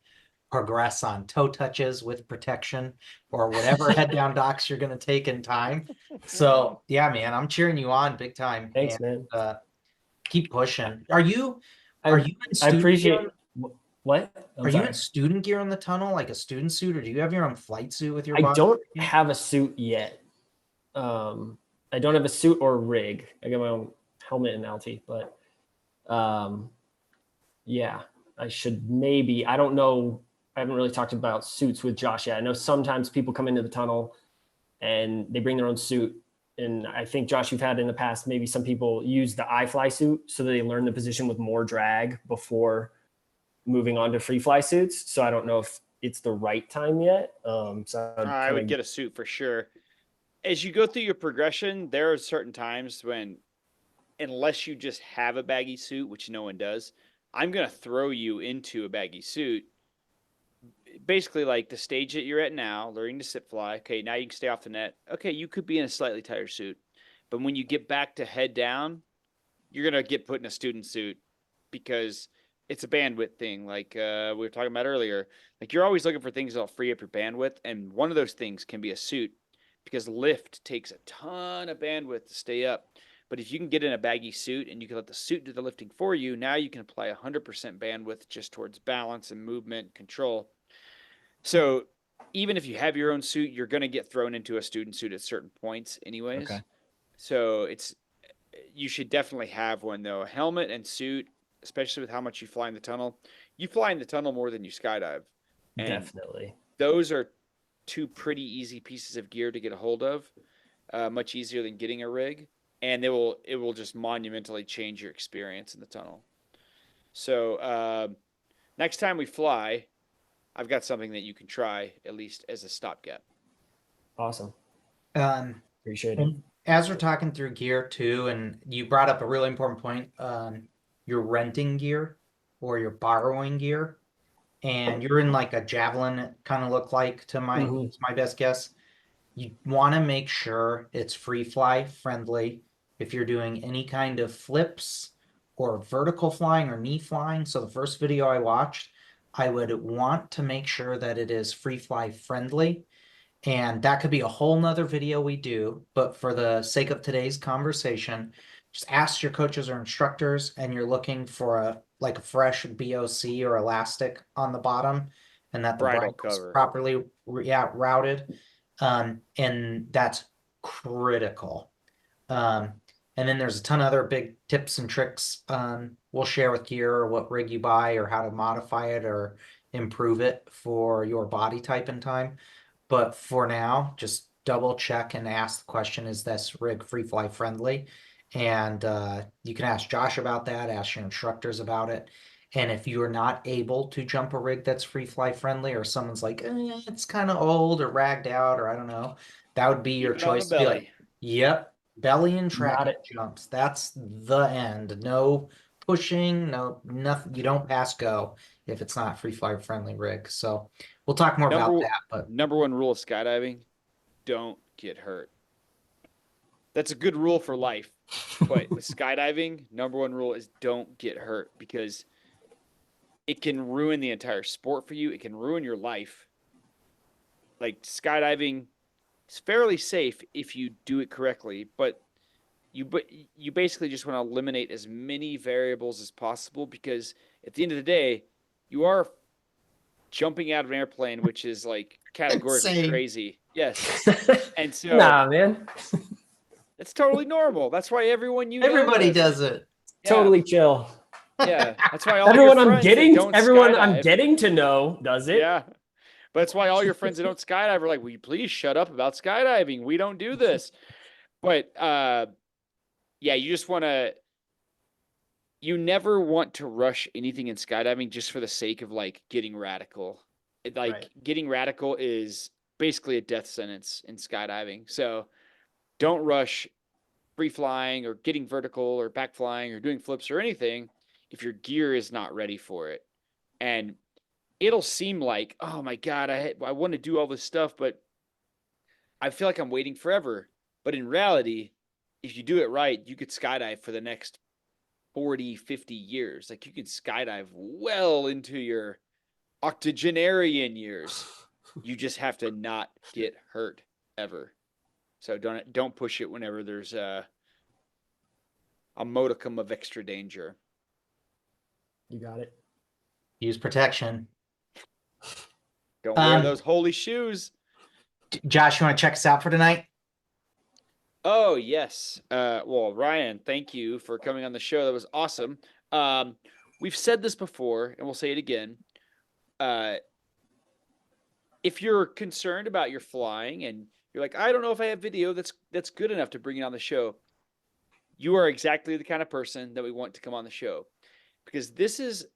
progress on toe touches with protection or whatever head down docks you're going to take in time. So yeah, man, I'm cheering you on big time. Thanks, And man. keep pushing. Are you I in I student appreciate gear? what? Are I'm you sorry. in student gear in the tunnel, like a student suit, or do you have your own flight suit with your I body? don't have a suit yet. I don't have a suit or rig. I got my own helmet and LT, but yeah, I should maybe. I don't know. I haven't really talked about suits with Josh yet. I know sometimes people come into the tunnel and they bring their own suit. And I think, Josh, you've had in the past, maybe some people use the iFly suit so that they learn the position with more drag before moving on to free fly suits. So I don't know if it's the right time yet. So I would get a suit for sure. As you go through your progression, there are certain times when, unless you just have a baggy suit, which no one does, I'm going to throw you into a baggy suit. Basically, like the stage that you're at now, learning to sit fly. Okay, now you can stay off the net. Okay, you could be in a slightly tighter suit. But when you get back to head down, you're going to get put in a student suit because it's a bandwidth thing. Like we were talking about earlier, like you're always looking for things that'll free up your bandwidth. And one of those things can be a suit because lift takes a ton of bandwidth to stay up. But if you can get in a baggy suit and you can let the suit do the lifting for you, now you can apply 100% bandwidth just towards balance and movement control. So even if you have your own suit, you're going to get thrown into a student suit at certain points anyways. Okay. So you should definitely have one though. A helmet and suit, especially with how much you fly in the tunnel. You fly in the tunnel more than you skydive. And Definitely. those are two pretty easy pieces of gear to get a hold of. Much easier than getting a rig. And it will just monumentally change your experience in the tunnel. So next time we fly, I've got something that you can try at least as a stopgap. Awesome. Um, Appreciate it. and as we're talking through gear too, and you brought up a really important point, you're renting gear or you're borrowing gear, and you're in like a javelin kind of look like to my Mhm. it's my best guess. You want to make sure it's free fly friendly if you're doing any kind of flips or vertical flying or knee flying. So the first video I watched, I would want to make sure that it is free fly friendly. And that could be a whole nother video we do, but for the sake of today's conversation, just ask your coaches or instructors and you're looking for a like a fresh BOC or elastic on the bottom and that the Bridle bridle is cover. properly routed. And that's critical. And then there's a ton of other big tips and tricks we'll share with gear or what rig you buy or how to modify it or improve it for your body type and time. But for now, just double check and ask the question, is this rig free fly friendly? And you can ask Josh about that, ask your instructors about it. And if you are not able to jump a rig that's free fly friendly, or someone's like, it's kind of old or ragged out, or I don't know, that would be your Keep it on the choice to be like, belly. yep, belly and Got tracking it. jumps. That's the end. No pushing, no nothing. You don't pass go if it's not free fly friendly rig. So we'll talk more about that. But Number one rule of skydiving, don't get hurt. That's a good rule for life. But with skydiving, number one rule is don't get hurt because it can ruin the entire sport for you. It can ruin your life. Like skydiving is fairly safe if you do it correctly, but you basically just want to eliminate as many variables as possible because at the end of the day, you are jumping out of an airplane, which is like categorically insane. crazy. Yes. And so Nah, man. it's totally normal. That's why everyone you know Everybody does it. Yeah. Totally chill. Yeah. That's why all Everyone your I'm friends getting that don't everyone I'm skydive, getting to know does it. yeah. But that's why all your friends that don't skydive are like, will you please shut up about skydiving? We don't do this. But yeah, you never want to rush anything in skydiving just for the sake of like getting radical. Right. Getting radical is basically a death sentence in skydiving. So don't rush free flying or getting vertical or back flying or doing flips or anything if your gear is not ready for it. And it'll seem like, oh my God, I want to do all this stuff, but I feel like I'm waiting forever. But in reality, if you do it right, you could skydive for the next 40, 50 years. Like you could skydive well into your octogenarian years. You just have to not get hurt ever. So don't push it whenever there's a modicum of extra danger. You got it. Use protection. Don't wear those holy shoes. Josh, you want to check us out for tonight? Oh, yes. Well, Ryan, thank you for coming on the show. That was awesome. We've said this before, and we'll say it again. If you're concerned about your flying and you're like, I don't know if I have video that's good enough to bring it on the show, you are exactly the kind of person that we want to come on the show. Because this is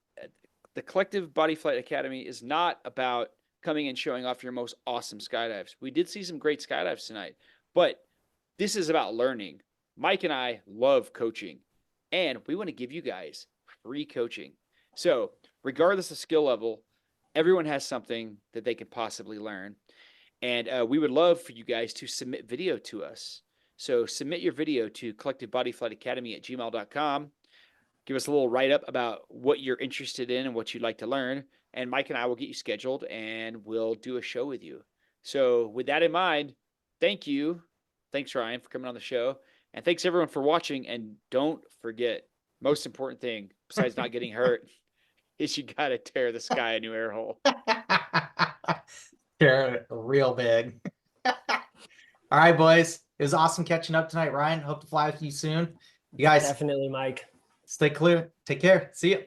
the Collective Bodyflight Academy is not about coming and showing off your most awesome skydives. We did see some great skydives tonight, but this is about learning. Mike and I love coaching, and we want to give you guys free coaching. So regardless of skill level, everyone has something that they could possibly learn. And we would love for you guys to submit video to us. So submit your video to collectivebodyflightacademy@gmail.com. Give us a little write-up about what you're interested in and what you'd like to learn. And Mike and I will get you scheduled, and we'll do a show with you. So with that in mind, thank you. Thanks, Ryan, for coming on the show. And thanks, everyone, for watching. And don't forget, most important thing, besides not getting hurt, is you got to tear the sky a new air hole. They're real big. All right, boys. It was awesome catching up tonight, Ryan. Hope to fly with you soon. You guys Definitely, Mike. stay clear. Take care. See you.